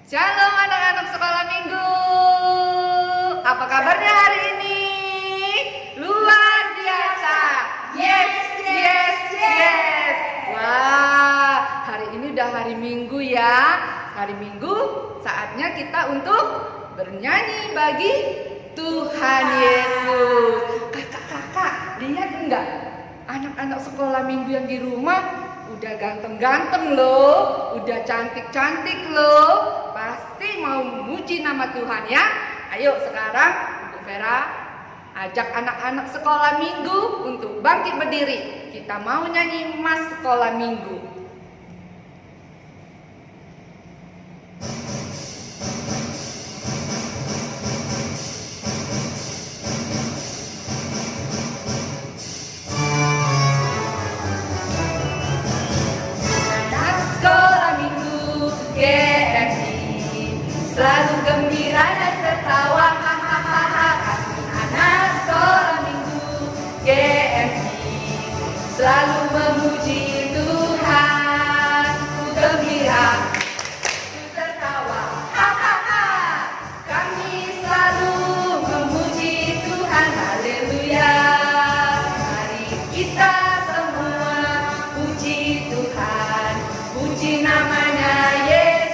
Shalom anak-anak sekolah minggu. Apa kabarnya hari ini? Luar biasa. Yes, yes, yes. Wah, hari ini udah hari Minggu ya. Hari Minggu saatnya kita untuk bernyanyi bagi Tuhan Yesus. Kakak-kakak, lihat enggak? Anak-anak sekolah minggu yang di rumah udah ganteng-ganteng loh, udah cantik-cantik loh. Pasti mau memuji nama Tuhan ya. Ayo sekarang Bu Vera ajak anak-anak sekolah minggu untuk bangkit berdiri. Kita mau nyanyi Mas Sekolah Minggu. Selalu gembira dan tertawa, hahaha. Anak sekolah minggu GMI selalu memuji Tuhan. Ku gembira, ku tertawa, hahaha. Kami selalu memuji Tuhan, haleluya. Mari kita semua puji Tuhan, puji namanya Yesus.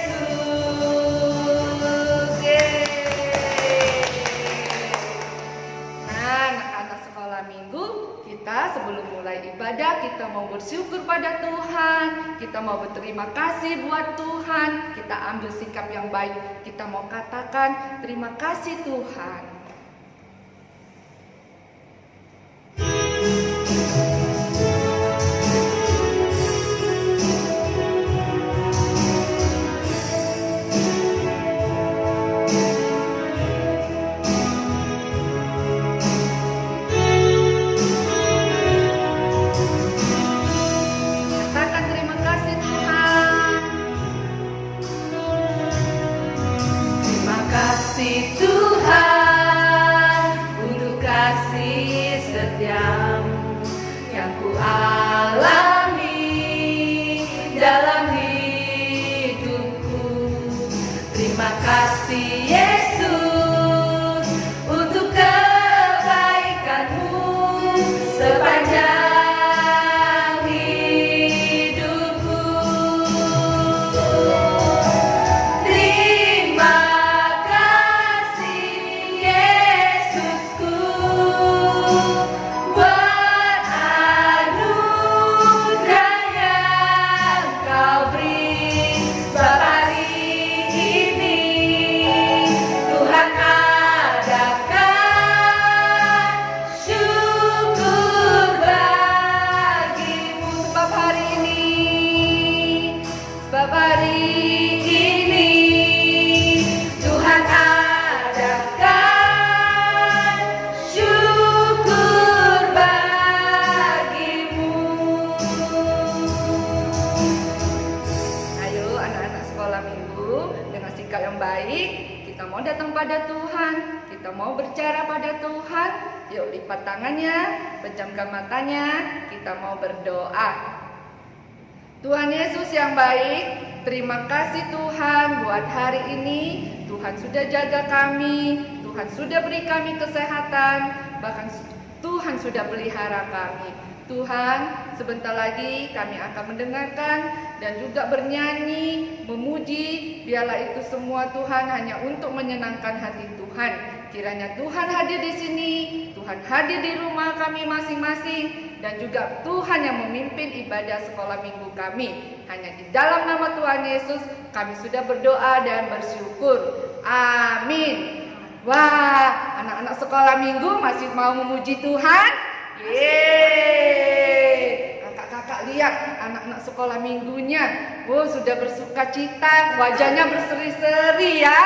Minggu kita sebelum mulai ibadah kita mau bersyukur pada Tuhan, kita mau berterima kasih buat Tuhan, kita ambil sikap yang baik, kita mau katakan terima kasih Tuhan. Tuhan untuk kasih setiamu yang ku alami dalam hidupku. Terima kasih Yesus untuk kebaikanmu sepanjang hidupku. Kita mau datang pada Tuhan, kita mau berbicara pada Tuhan. Yuk lipat tangannya, pejamkan matanya, kita mau berdoa. Tuhan Yesus yang baik, terima kasih Tuhan buat hari ini. Tuhan sudah jaga kami, Tuhan sudah beri kami kesehatan, bahkan Tuhan sudah pelihara kami. Tuhan, sebentar lagi kami akan mendengarkan dan juga bernyanyi, memuji. Biarlah itu semua Tuhan hanya untuk menyenangkan hati Tuhan. Kiranya Tuhan hadir di sini, Tuhan hadir di rumah kami masing-masing, dan juga Tuhan yang memimpin ibadah sekolah minggu kami. Hanya di dalam nama Tuhan Yesus kami sudah berdoa dan bersyukur. Amin. Wah, anak-anak sekolah minggu masih mau memuji Tuhan? Yeay, kakak-kakak lihat anak-anak sekolah minggunya. Oh, sudah bersuka cita, wajahnya berseri-seri ya.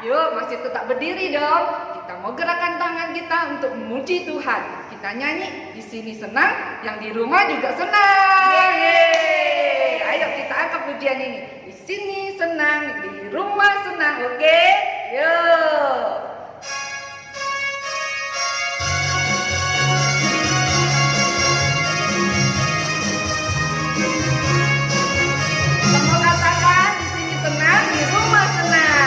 Yuk, masih tetap berdiri dong. Kita mau gerakan tangan kita untuk memuji Tuhan. Kita nyanyi, di sini senang, yang di rumah juga senang. Yeay. Ayo kita angkat pujian ini. Di sini senang, di rumah senang, oke? Yuk. Mau katakan di sini senang, di rumah senang.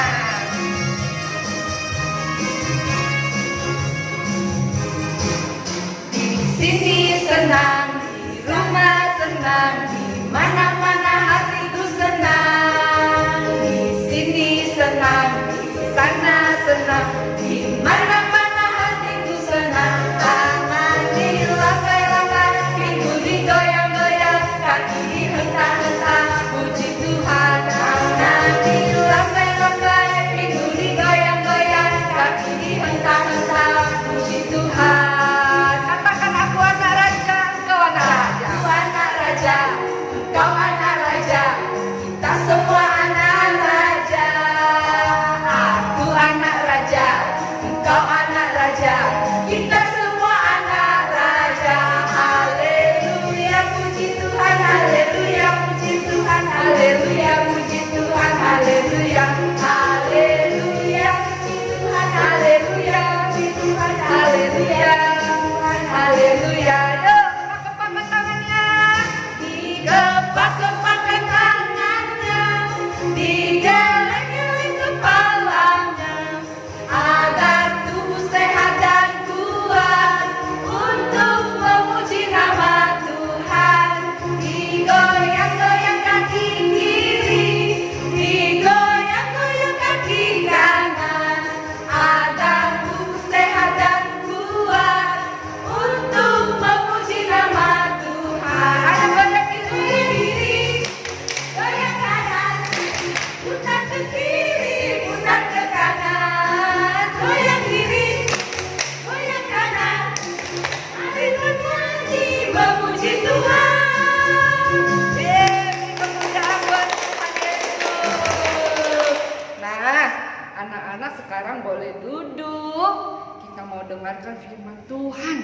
dengarkan firman Tuhan.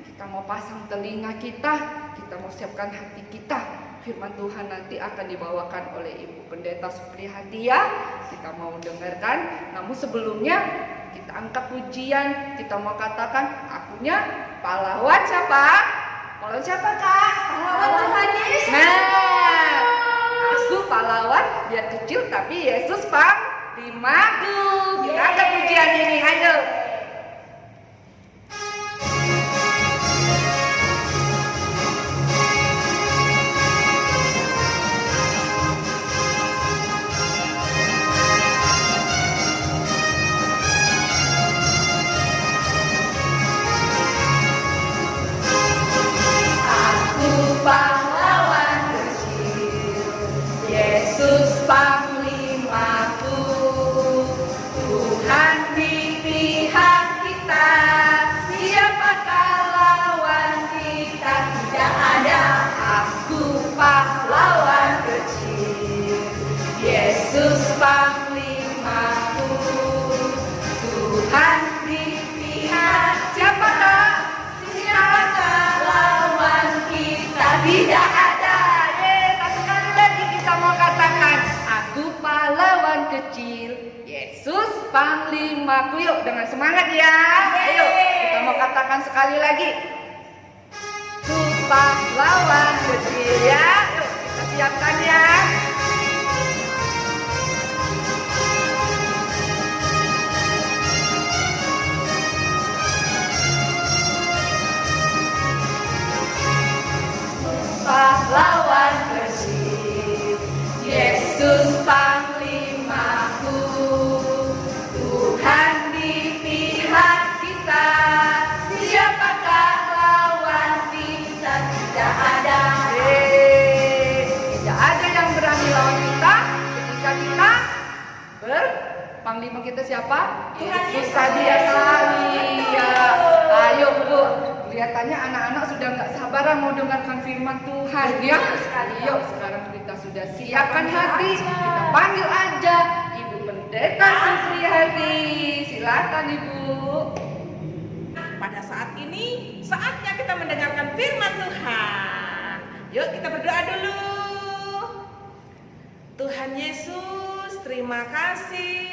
Kita mau pasang telinga kita mau siapkan hati kita. Firman Tuhan nanti akan dibawakan oleh Ibu Pendeta Supriyati ya. Kita mau dengarkan. Namun sebelumnya kita angkat pujian. Kita mau katakan, akunya pahlawan siapa? Pahlawan siapa Kak? Pahlawan Tuhan Yesus. Nah, aku pahlawan, biar kecil tapi Yesus panglimaku. Kita angkat pujian ini, ayo. Pahlawan kecil, Yesus panglimaku, Tuhan di pihak kita, siapakah lawan kita? Tidak ada. Aku pahlawan kecil, Yesus panglimaku, Tuhan di pihak. Siapakah lawan kita? Tidak ada. Satu kali lagi kita mau katakan, aku pahlawan kecil, Yesus panglimaku. Yuk dengan semangat ya. Ayo kita mau katakan sekali lagi, aku pahlawan kecil ya. Yuk kita siapkan ya. Pahlawan kecil, Yesus panglimaku, Tuhan di pihak kita, siapakah lawan kita? Tidak ada. Tidak ada yang berani lawan kita ketika kita panglima kita siapa? Yesus tadi ya sekali ya. Ayo Bu, kelihatannya anak-anak sudah nggak sabaran mau dengarkan firman Tuhan ya. Yuk sekarang kita sudah siapkan hati, kita panggil aja Ibu Pendeta Supriyati. Silakan Ibu. Pada saat ini saatnya kita mendengarkan firman Tuhan. Yuk kita berdoa dulu. Tuhan Yesus, terima kasih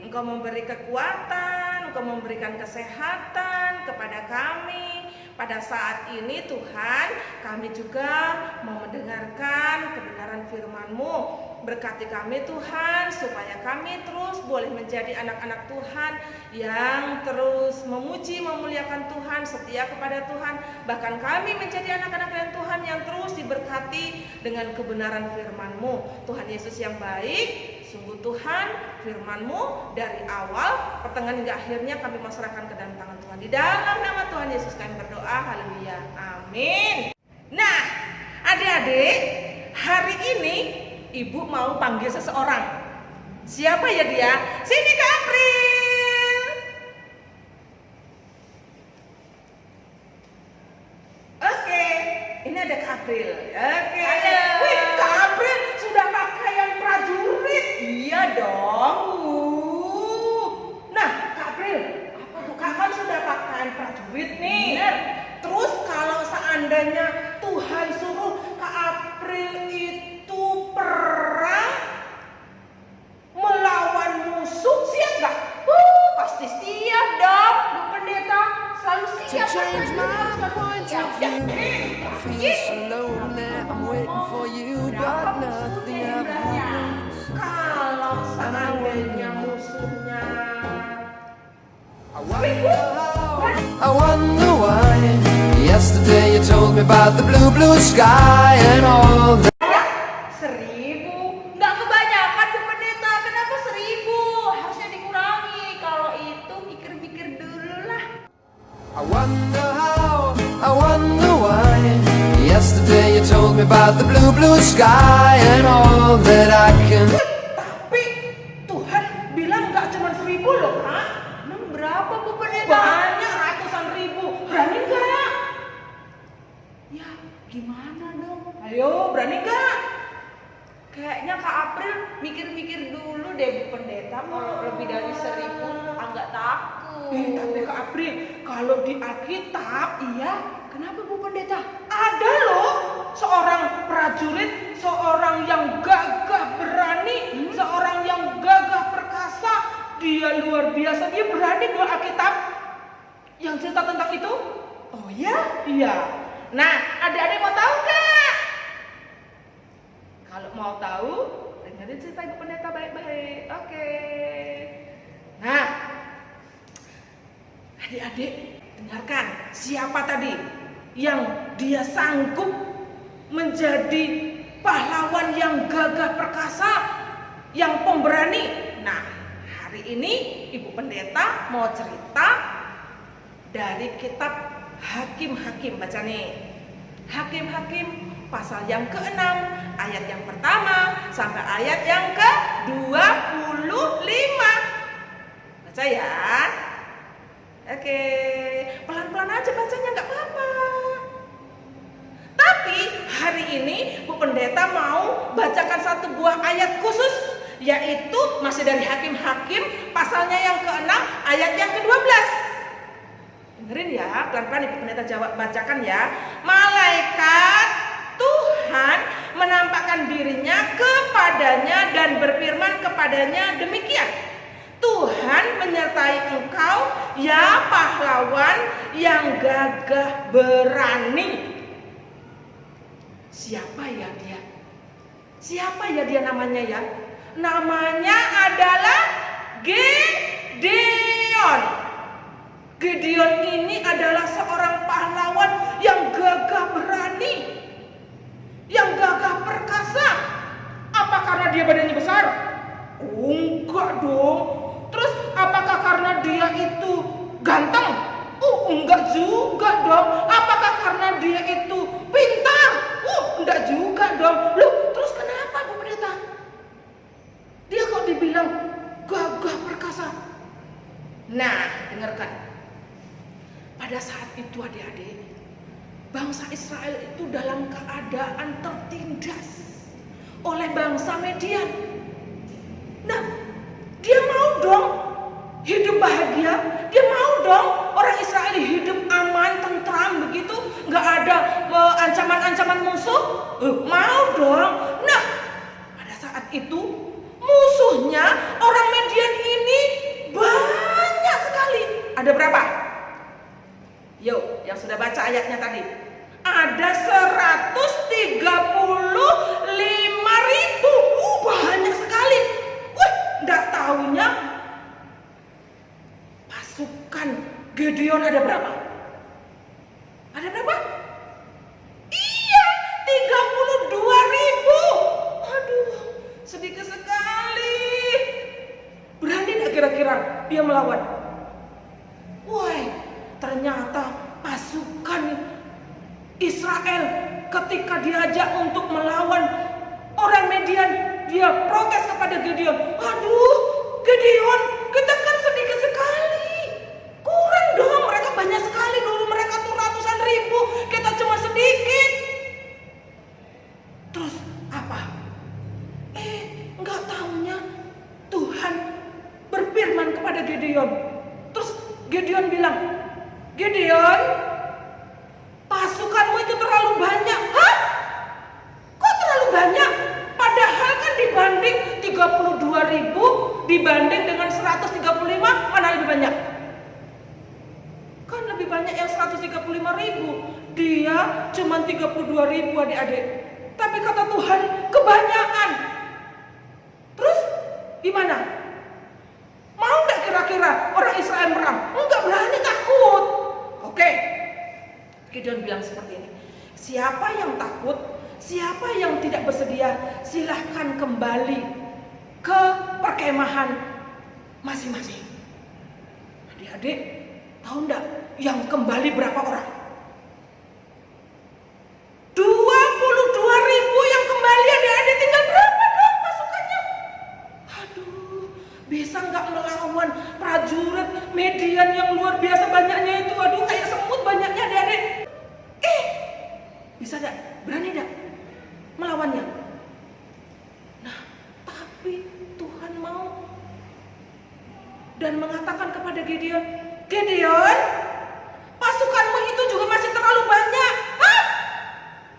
Engkau memberi kekuatan, Engkau memberikan kesehatan kepada kami. Pada saat ini Tuhan, kami juga mau mendengarkan kebenaran firman-Mu. Berkati kami Tuhan, supaya kami terus boleh menjadi anak-anak Tuhan yang terus memuji, memuliakan Tuhan, setia kepada Tuhan. Bahkan kami menjadi anak-anak yang Tuhan yang terus diberkati dengan kebenaran firman-Mu. Tuhan Yesus yang baik, sungguh Tuhan, firman-Mu dari awal, pertengahan hingga akhirnya kami serahkan ke dalam tangan Tuhan. Di dalam nama Tuhan Yesus kami berdoa, haleluya, amin. Nah, adik-adik, hari ini Ibu mau panggil seseorang. Siapa ya dia? Sini Kak April. Oke, ini ada Kak April. Oke. Wih, Kak April sudah pakaian prajurit. Iya dong. Nah, Kak April, apa tuh? Kak kan sudah pakaian prajurit nih. Bener. Terus kalau seandainya Tuhan suruh Kak April itu perang melawan musuh, siap nggak? Pasti siap dong, Bu Pendeta. Selalu siap. Kalau seandainya musuhnya I wonder why. Yesterday you told me about the blue, blue sky and all that. 1.000, nggak kebanyakan Bu Pendeta. Kenapa 1.000? Harusnya dikurangi. Kalau itu pikir-pikir dulu lah. I wonder how, I wonder why. Yesterday you told me about the blue, blue sky and all that I can. Tapi Tuhan bilang nggak cuma 1.000 loh, Kak. Emang berapa Bu Pendeta? Banyak, ratusan ribu. Berani nggak? Ya, gimana dong? Ayo, berani nggak? Kayaknya Kak April mikir-mikir dulu deh Bu Pendeta, kalau lebih dari 1000 agak takut. Tapi Kak April, kalau di Alkitab, iya, kenapa Bu Pendeta? Ada loh seorang prajurit, seorang yang gagah berani, seorang yang gagah perkasa. Dia luar biasa, dia berani buat Alkitab yang cerita tentang itu. Oh ya? Iya. Nah, adik-adik mau tahu nggak? Kalau mau tahu, dengerin cerita Ibu Pendeta baik-baik. Oke. Nah, adik-adik dengarkan, siapa tadi yang dia sanggup menjadi pahlawan yang gagah perkasa, yang pemberani. Nah, hari ini Ibu Pendeta mau cerita dari kitab Hakim-Hakim. Baca nih, Hakim-Hakim pasal yang ke-6 ayat yang pertama sampai ayat yang ke-25. Baca ya. Oke, pelan-pelan aja bacanya, nggak apa-apa. Tapi hari ini Bu Pendeta mau bacakan satu buah ayat khusus, yaitu masih dari Hakim-Hakim pasalnya yang ke-6 ayat yang ke-12. Dengerin ya, pelan-pelan Ibu Pendeta jawab, bacakan ya. Malaikat Tuhan menampakkan dirinya kepadanya dan berfirman kepadanya demikian. Tuhan menyertai engkau, ya pahlawan yang gagah berani. Siapa ya dia? Siapa ya dia namanya ya? Namanya adalah Gideon. Gideon ini adalah seorang pahlawan yang gagah berani, yang gagah perkasa. Apa karena dia badannya besar? Oh, enggak dong. Terus apakah karena dia itu ganteng? Oh, enggak juga dong. Apakah karena dia itu pintar? Enggak juga dong. Loh, terus kenapa Bu Pendeta? Dia kok dibilang gagah perkasa? Nah, dengarkan. Pada saat itu adik-adik, bangsa Israel itu dalam keadaan tertindas oleh bangsa Median. Nah, dia mau dong hidup bahagia, dia mau dong orang Israel hidup aman, tentram begitu, nggak ada ancaman-ancaman musuh, mau dong. Nah, pada saat itu musuhnya orang Median ini banyak sekali. Ada berapa? Yuk, yang sudah baca ayatnya tadi. Ada 135.000. Banyak sekali. Nggak taunya pasukan Gideon ada berapa? Ada berapa? Iya, 32.000. Aduh, sedikit sekali. Berani nggak kira-kira dia melawan? Woi, ternyata pasukan Israel ketika diajak untuk melawan orang Median, dia protes kepada Gideon. Aduh, Gideon, kita kan sedikit sekali. Kurang dong, mereka banyak sekali dulu. Mereka tuh ratusan ribu, kita cuma sedikit. Terus apa? Nggak taunya Tuhan berfirman kepada Gideon. Terus Gideon bilang, Gideon, pasukanmu itu terlalu banyak. Hah? Kok terlalu banyak? Padahal kan dibanding 32.000, dibanding dengan 135, mana lebih banyak? Kan lebih banyak yang 135.000. Dia cuma 32.000 adik-adik. Tapi kata Tuhan, kebanyakan. Terus gimana? Mau nggak kira-kira orang Israel menang? Enggak, berani, takut. Oke, Gideon bilang seperti ini. Siapa yang takut, siapa yang tidak bersedia, silahkan kembali ke perkemahan masing-masing. Adik-adik, tahu enggak yang kembali berapa orang? 22.000 yang kembali, adik-adik. Tinggal berapa dong pasukannya? Aduh, bisa nggak melawan prajurit Median yang luar biasa banyaknya itu? Aduh, kayak semut banyaknya adik-adik. Bisa nggak? Berani nggak melawannya? dan mengatakan kepada Gideon, Gideon, pasukanmu itu juga masih terlalu banyak. Hah?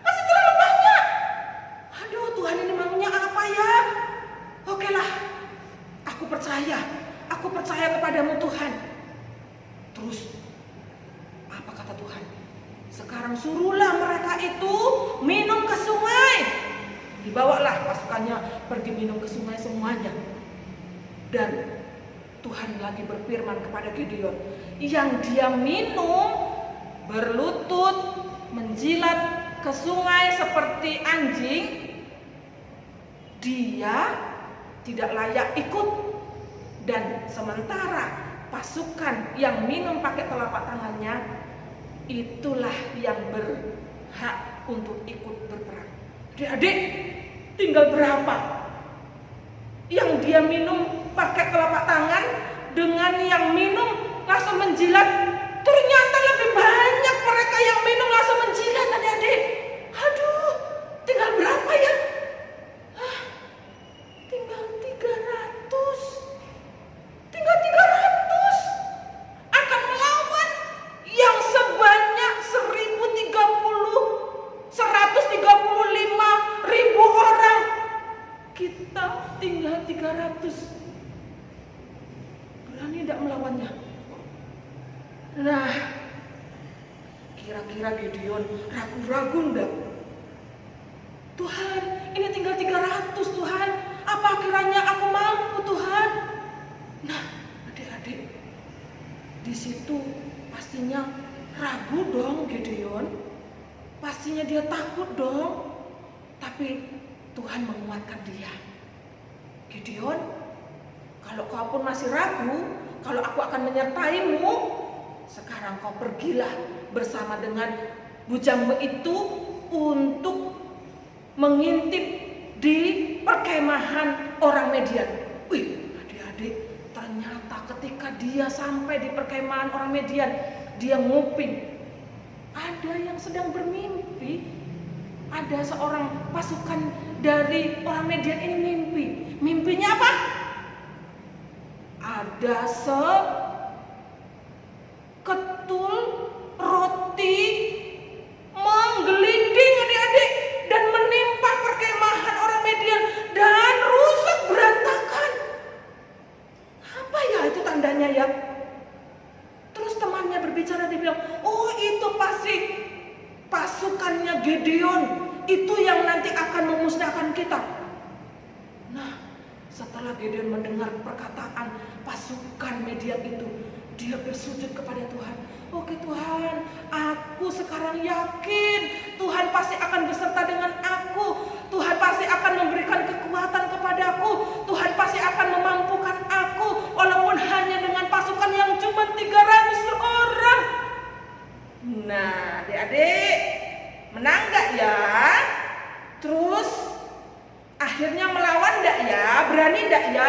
Masih terlalu banyak. Aduh, Tuhan ini maunya apa ya? Oke lah, aku percaya kepadamu Tuhan. Terus, apa kata Tuhan? Sekarang suruhlah mereka itu minum ke sungai. Dibawalah pasukannya pergi minum ke sungai semuanya. Dan Tuhan lagi berfirman kepada Gideon, yang dia minum berlutut menjilat ke sungai seperti anjing, dia tidak layak ikut. Dan sementara pasukan yang minum pakai telapak tangannya, itulah yang berhak untuk ikut berperang. Adik-adik, tinggal berapa yang dia minum pakai telapak tangan dengan yang minum langsung menjilat? Ternyata lebih banyak mereka yang minum langsung menjilat, adik-adik. Aduh, tinggal berapa ya? Tinggal 300. Tinggal 300 akan melawan yang sebanyak 135.000 orang. Kita tinggal 300. Berani tidak melawannya? Nah, kira-kira Gideon ragu-ragu enggak? Tuhan, ini tinggal 300 Tuhan. Apa kiranya aku mampu Tuhan? Nah, adik-adik, di situ pastinya ragu dong Gideon. Pastinya dia takut dong. Tapi Tuhan menguatkan dia. Gideon, kalau kau pun masih ragu, kalau aku akan menyertaimu, sekarang kau pergilah bersama dengan bujangmu itu untuk mengintip di perkemahan orang Median. Wih, adik-adik, ternyata ketika dia sampai di perkemahan orang Median, dia nguping. Ada yang sedang bermimpi. Ada seorang pasukan dari orang Median ini mimpi. Mimpinya apa? Ada seketul roti menggelinding adik-adik dan menimpa perkemahan orang Median dan rusak berantakan. Apa ya itu tandanya ya? Terus temannya berbicara, dia bilang, oh itu pasti pasukannya Gideon, itu yang nanti akan memusnahkan kita. Nah, setelah Gideon mendengar perkataan pasukan Median itu, dia bersujud kepada Tuhan. Oke Tuhan, aku sekarang yakin Tuhan pasti akan beserta dengan aku. Tuhan pasti akan memberikan kekuatan kepadaku. Tuhan pasti akan memampukan aku, walaupun hanya dengan pasukan yang cuma 300 orang. Nah, adik-adik, menang gak ya? Terus akhirnya melawan gak ya? Berani gak ya?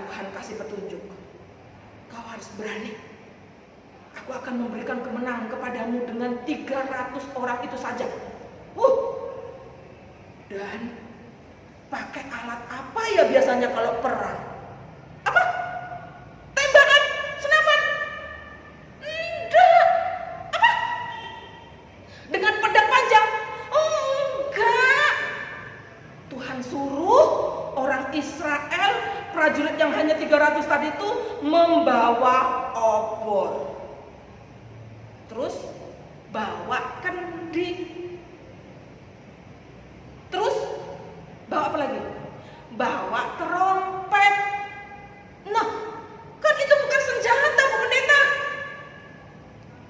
Tuhan kasih petunjuk. Kau harus berani. Aku akan memberikan kemenangan kepadamu dengan 300 orang itu saja. Dan pakai alat apa ya biasanya kalau perang? Apa? Tembakan? Senapan? Enggak. Apa? Dengan pedang panjang? Oh, enggak. Tuhan suruh orang Israel, prajurit yang hanya 300 tadi itu membawa obor. Terus bawa kendi. Terus bawa apa lagi? Bawa trompet. Nah, kan itu bukan senjata, Bu Pendeta.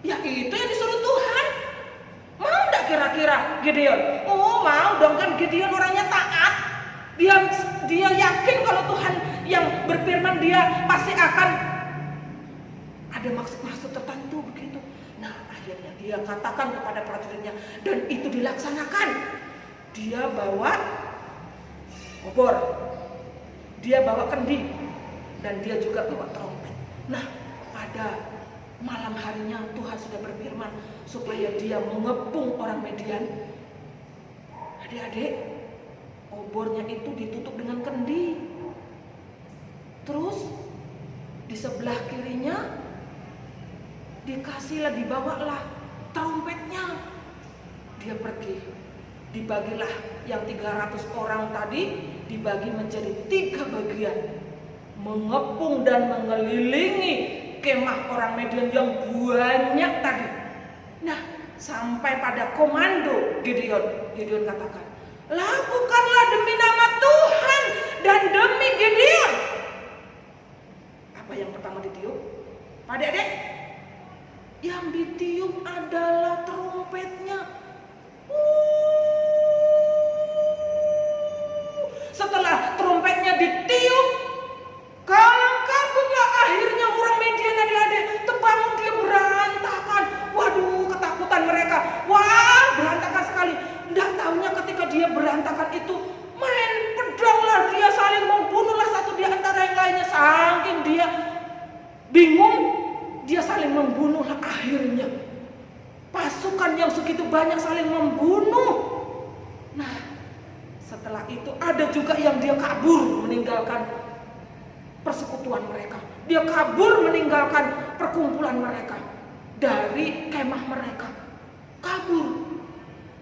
Ya itu yang disuruh Tuhan. Mau enggak kira-kira Gideon? Oh mau dong, kan Gideon orangnya taat. Dia yakin kalau Tuhan yang berfirman, dia pasti akan ada maksud-maksud tertentu begitu. Nah akhirnya dia katakan kepada prajuritnya, dan itu dilaksanakan. Dia bawa obor, dia bawa kendi, dan dia juga bawa trompet. Nah pada malam harinya Tuhan sudah berfirman supaya dia mengepung orang Median. Adik-adik, obornya itu ditutup dengan kendi. Terus di sebelah kirinya dikasihlah, dibawalah trompetnya. Dia pergi, dibagilah yang 300 orang tadi dibagi menjadi 3 bagian, mengepung dan mengelilingi kemah orang Midian yang banyak tadi. Nah, sampai pada komando Gideon. Gideon katakan, lakukanlah demi nama Tuhan dan demi Gideon. Apa yang pertama ditiup? Adik-adik, yang ditiup adalah trompetnya. Setelah trompetnya ditiup, kalang kabutlah akhirnya orang Midian, adik-adik. Terbangun dia berantakan. Waduh, ketakutan mereka. Wah, berantakan sekali. Nggak tahunya ketika dia berantakan itu, main pedanglah dia, saling membunuhlah satu di antara yang lainnya. Saking dia bingung, dia saling membunuhlah akhirnya. Pasukan yang segitu banyak saling membunuh. Nah, setelah itu ada juga yang dia kabur meninggalkan persekutuan mereka. Dia kabur meninggalkan perkumpulan mereka dari kemah mereka. Kabur.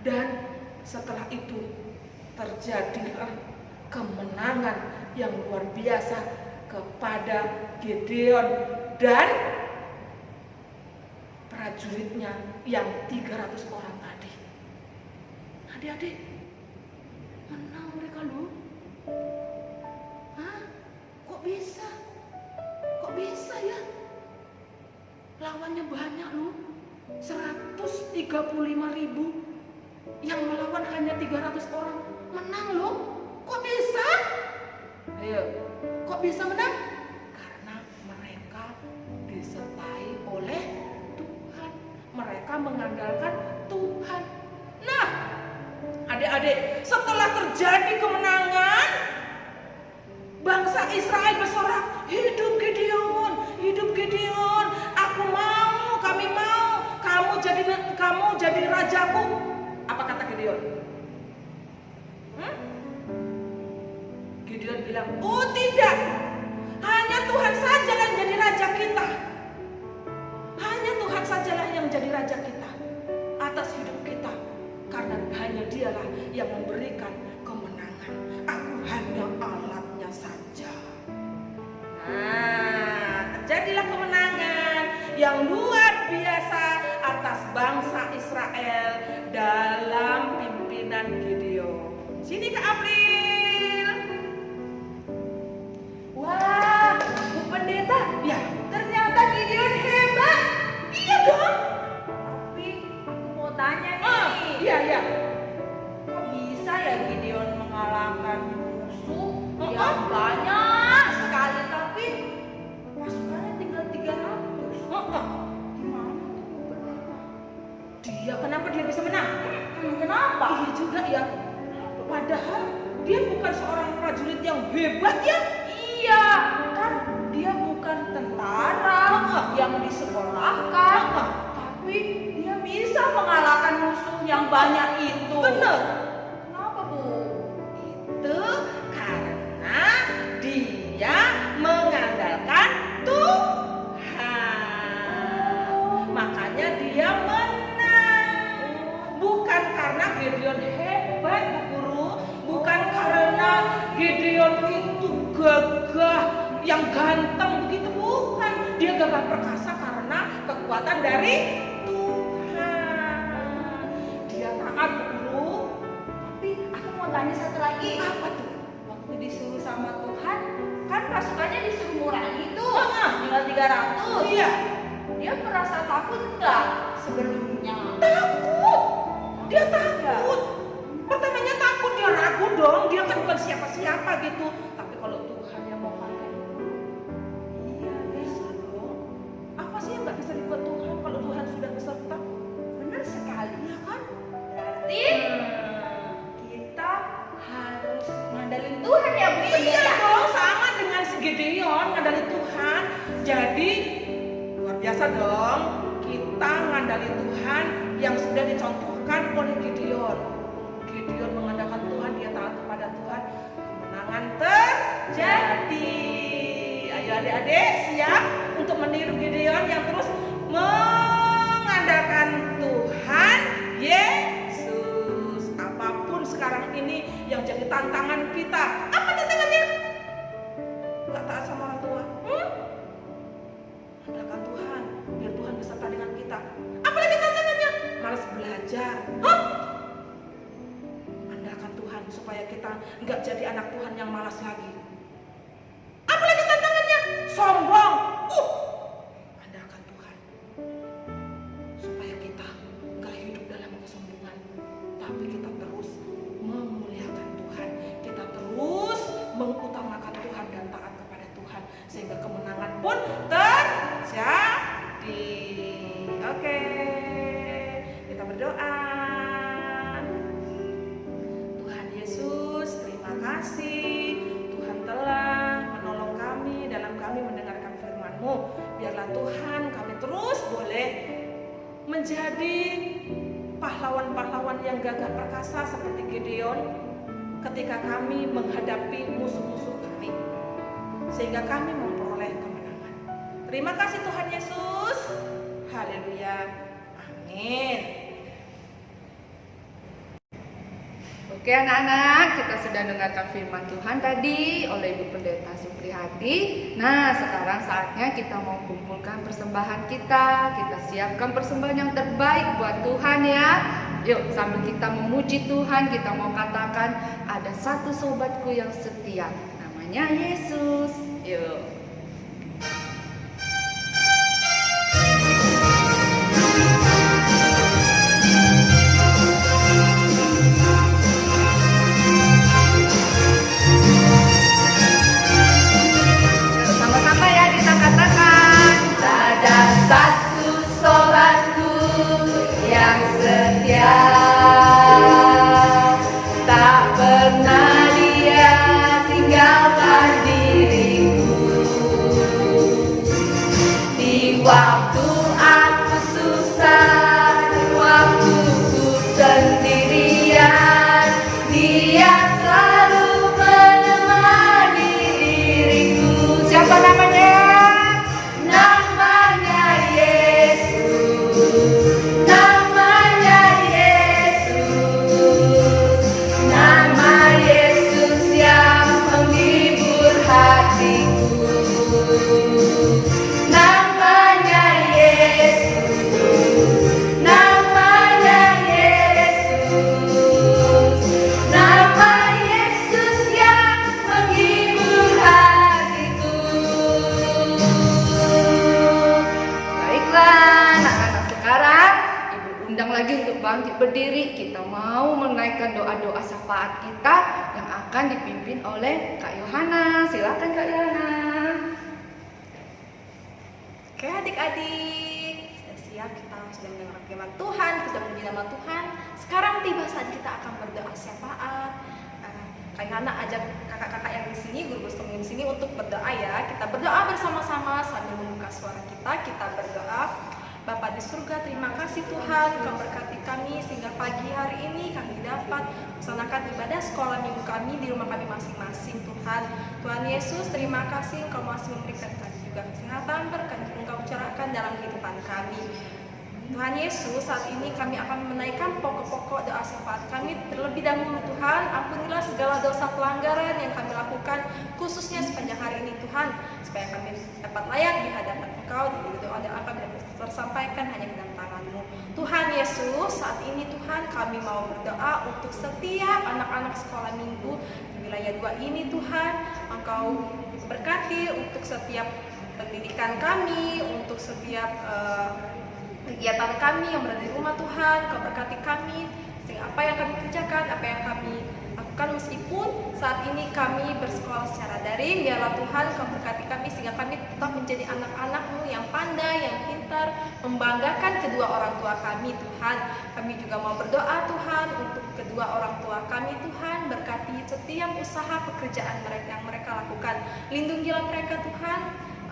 Dan setelah itu terjadilah kemenangan yang luar biasa kepada Gideon dan prajuritnya yang 300 orang tadi. Adik-adik, menang mereka loh. Hah? Kok bisa? Kok bisa ya? Lawannya banyak loh. 135.000. Yang melawan hanya 300 orang. Menang loh. Kok bisa? Ayo, kok bisa menang? Karena mereka disertai oleh Tuhan. Mereka mengandalkan Tuhan. Nah, adik-adik, setelah terjadi kemenangan, bangsa Israel bersorak, hidup Gideon, hidup Gideon. Aku mau, kami mau, kamu jadi rajaku. Apa kata Gideon? Gideon bilang, oh tidak, hanya Tuhan saja yang jadi raja kita. Hanya Tuhan sajalah yang jadi raja kita atas hidup kita, karena hanya Dialah yang memberikan kemenangan. Aku hanya alatnya saja. Nah, terjadilah kemenangan yang luar biasa atas bangsa Israel dalam pimpinan Gideon. Sini Kak April. Wah, Bu Pendeta, Ya, ternyata Gideon hebat. iya dong. Tapi aku mau tanya nih, Iya. kok bisa ya Gideon mengalahkan musuh Oh, yang banyak sekali tapi pasukannya tinggal 300? Gimana tuh Pendeta? Dia kenapa dia bisa menang? Kenapa? Iya juga ya. Padahal dia bukan seorang prajurit yang hebat ya. Iya, kan dia bukan tentara yang disekolahkan, tapi dia bisa mengalahkan musuh yang banyak itu. Benar. Kenapa, Bu? Itu karena dia mengandalkan Tuhan. Makanya dia menang. Bukan karena Gideon hebat, Bu Guru. Bukan karena Gideon itu gagah, yang ganteng begitu, bukan. Dia gagah perkasa karena kekuatan dari Tuhan. Dia taat, Bu Guru. Tapi aku mau tanya satu lagi. Apa tuh? Waktu disuruh sama Tuhan, kan pasukannya disuruh ngurangi tuh, Ah. tinggal 300. Iya. Dia merasa takut enggak sebelumnya? Takut. Dia takut. Pertamanya takut, dia ragu dong. Dia kan bukan siapa-siapa gitu. Tapi kalau Tuhan yang mau pakai, iya bisa dong. Apa sih yang nggak bisa dibuat Tuhan kalau Tuhan sudah beserta? Benar sekali. Iya kan? Berarti kita harus ngandalin Tuhan ya Bu Iya Pendeta. dong, sama dengan si Gideon ngandalin Tuhan. Jadi luar biasa dong. Kita ngandalin Tuhan yang sudah dicontohkan oleh Gideon. Gideon mengandalkan Tuhan, dia taat kepada Tuhan, kemenangan terjadi. Ayo adik-adik siap untuk meniru Gideon yang terus mengandalkan Tuhan Yesus. Apapun sekarang ini yang jadi tantangan kita. Apa tantangannya? Gak taat sama orang tua. Andalkan Tuhan, biar Tuhan beserta dengan kita. Apalagi tantangannya? Malas belajar. Andalkan Tuhan supaya kita nggak jadi anak Tuhan yang malas lagi. Apalagi tantangannya? Sombong. Andalkan Tuhan supaya kita nggak hidup dalam kesombongan, tapi kita terus memuliakan Tuhan. Kita terus mengutamakan Tuhan dan taat kepada Tuhan, sehingga kemenangan pun terjadi. Oke, kita berdoa. Tuhan Yesus, terima kasih. Tuhan telah menolong kami dalam kami mendengarkan firman-Mu. Biarlah Tuhan kami terus boleh menjadi pahlawan-pahlawan yang gagah perkasa seperti Gideon ketika kami menghadapi musuh-musuh kami, sehingga kami memperoleh kemenangan. Terima kasih Tuhan Yesus. Haleluya. Amin. Oke anak-anak, kita sudah dengarkan firman Tuhan tadi oleh Ibu Pendeta Supriyati. Nah, sekarang saatnya kita mau kumpulkan persembahan kita. Kita siapkan persembahan yang terbaik buat Tuhan ya. Yuk, sambil kita memuji Tuhan, kita mau katakan ada satu sobatku yang setia, namanya Yesus. Yuk. Sama-sama ya kita katakan, ada satu sobatku yang setia, tak pernah dia tinggalkan diriku. Di waktu aku susah, waktu ku sendirian, dia selalu menemani diriku. Siapa namanya? Namanya Yesus. Namanya Yesus. Nama Yesus yang menghibur hatiku. Namanya Yesus. Namanya Yesus. Nama Yesus yang menghibur hatiku. Baiklah, anak-anak sekarang Ibu undang lagi untuk bangkit berdiri. Kita mau menaikkan doa-doa syafaat kita yang akan dipimpin oleh Kak Yohana. Silakan Kak Yohana. Oke adik-adik, sudah siap, kita sudah mendengar firman Tuhan, kita sudah memuji nama Tuhan. Sekarang tiba saat kita akan berdoa syafaat. Kak Yohana ajak kakak-kakak yang di sini, guru-guru di sini untuk berdoa ya. Kita berdoa bersama-sama sambil membuka suara kita berdoa. Bapa di surga, terima kasih Tuhan, Kau berkati kami sehingga pagi hari ini kami dapat melaksanakan ibadah sekolah minggu kami di rumah kami masing-masing Tuhan. Tuhan Yesus, terima kasih Engkau masih memberikan kami juga kesehatan, berkat yang Engkau curahkan dalam kehidupan kami. Tuhan Yesus, saat ini kami akan menaikkan pokok-pokok doa syafaat kami. Terlebih dahulu Tuhan, ampunilah segala dosa pelanggaran yang kami lakukan, khususnya sepanjang hari ini Tuhan, supaya kami dapat layak di hadapan Engkau. Jadi doa-doa kami dapat tersampaikan hanya di dalam tangan-Mu. Tuhan Yesus, saat ini Tuhan kami mau berdoa untuk setiap anak-anak sekolah minggu di wilayah 2 ini Tuhan. Engkau berkati untuk setiap pendidikan kami, untuk setiap kegiatan kami yang berada di rumah Tuhan. Kau berkati kami sehingga apa yang kami kerjakan, apa yang kami lakukan meskipun saat ini kami bersekolah secara daring, biarlah Tuhan Kau berkati kami sehingga kami tetap menjadi anak-anak-Mu yang pandai, yang pintar, membanggakan kedua orang tua kami Tuhan. Kami juga mau berdoa Tuhan untuk kedua orang tua kami Tuhan, berkati setiap usaha pekerjaan mereka yang mereka lakukan. Lindungilah mereka Tuhan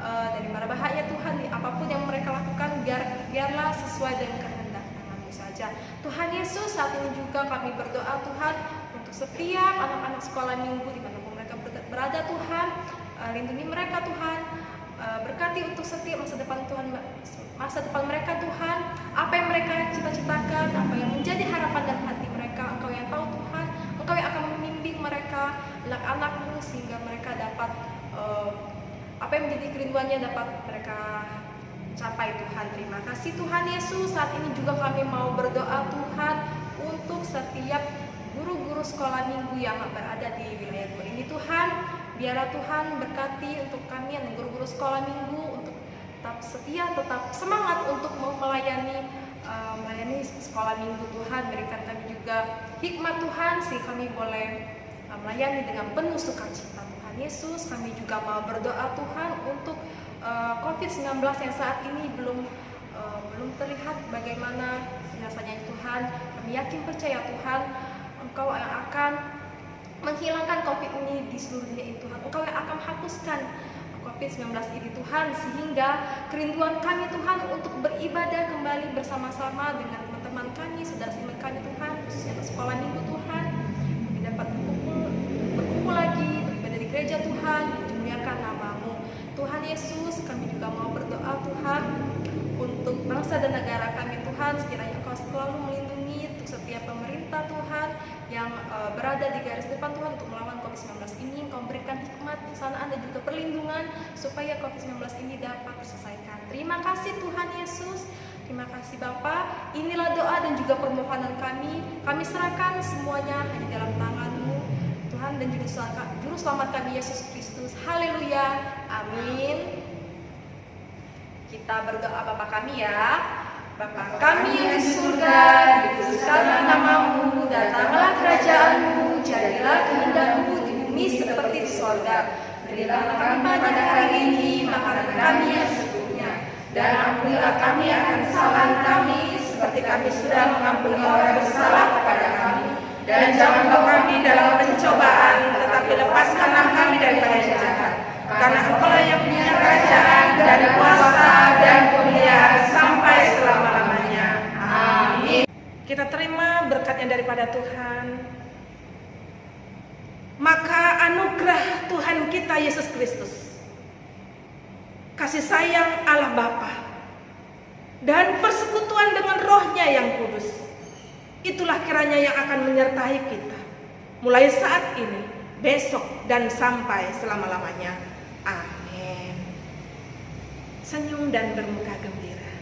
dari mara bahaya Tuhan, apapun yang mereka lakukan biarlah sesuai dengan kehendak tangan-Mu saja. Tuhan Yesus, saat ini juga kami berdoa Tuhan untuk setiap anak-anak sekolah minggu dimanapun mereka berada Tuhan, lindungi mereka Tuhan, berkati untuk setiap masa depan Tuhan, masa depan mereka Tuhan, apa yang mereka cita-citakan, apa yang menjadi harapan dan hati mereka, Engkau yang tahu Tuhan, Engkau yang akan membimbing mereka, anak-anak-Mu, sehingga mereka dapat apa yang menjadi kerinduannya dapat mereka capai Tuhan. Terima kasih Tuhan Yesus. Saat ini juga kami mau berdoa Tuhan untuk setiap guru-guru sekolah minggu yang berada di wilayah Tuhan ini Tuhan. Biarlah Tuhan berkati untuk kami yang guru-guru sekolah minggu untuk tetap setia, tetap semangat untuk melayani sekolah minggu Tuhan. Berikan kami juga hikmat Tuhan sehingga kami boleh melayani dengan penuh sukacita Tuhan Yesus. Kami juga mau berdoa Tuhan untuk COVID-19 yang saat ini belum terlihat bagaimana rasanya Tuhan. Kami yakin percaya Tuhan, Engkau yang akan menghilangkan COVID ini di seluruh dunia ini Tuhan. Engkau yang akan hapuskan COVID-19 ini Tuhan, sehingga kerinduan kami Tuhan untuk beribadah kembali bersama-sama dengan teman-teman kami, saudara-saudara kami Tuhan, khususnya sekolah minggu Tuhan, kami dapat berkumpul lagi, beribadah di gereja Tuhan, memuliakan nama-Mu Tuhan Yesus. Kami juga mau berdoa Tuhan untuk bangsa dan negara kami Tuhan, sekiranya Engkau selalu melindungi untuk setiap pemerintah Tuhan yang berada di garis depan Tuhan untuk melawan COVID-19 ini. Engkau berikan hikmat, kesanaan dan juga perlindungan supaya COVID-19 ini dapat terselesaikan. Terima kasih Tuhan Yesus. Terima kasih Bapa. Inilah doa dan juga permohonan kami. Kami serahkan semuanya di dalam tangan-Mu Tuhan, dan juru selamat kami Yesus Kristus. Haleluya. Amin. Kita berdoa Bapa kami ya. Bapa kami yang di surga, dikuduskanlah nama-Mu, datanglah kerajaan-Mu, jadilah kehendak-Mu di bumi seperti di sorga. Berilah kami pada hari ini makanan kami yang secukupnya, dan ampunilah kami akan kesalahan kami, seperti kami sudah mengampuni orang bersalah kepada kami. Dan jangan bawa kami dalam pencobaan, tetapi lepaskanlah kami daripada yang jahat. Karena Engkau yang punya kerajaan dan kuasa dan kemuliaan sampai selama-lamanya. Amin. Kita terima berkatnya daripada Tuhan. Maka anugerah Tuhan kita Yesus Kristus, kasih sayang Allah Bapa, dan persekutuan dengan Roh-Nya yang kudus, itulah kiranya yang akan menyertai kita mulai saat ini, besok, dan sampai selama-lamanya. Amin. Senyum dan bermuka gembira.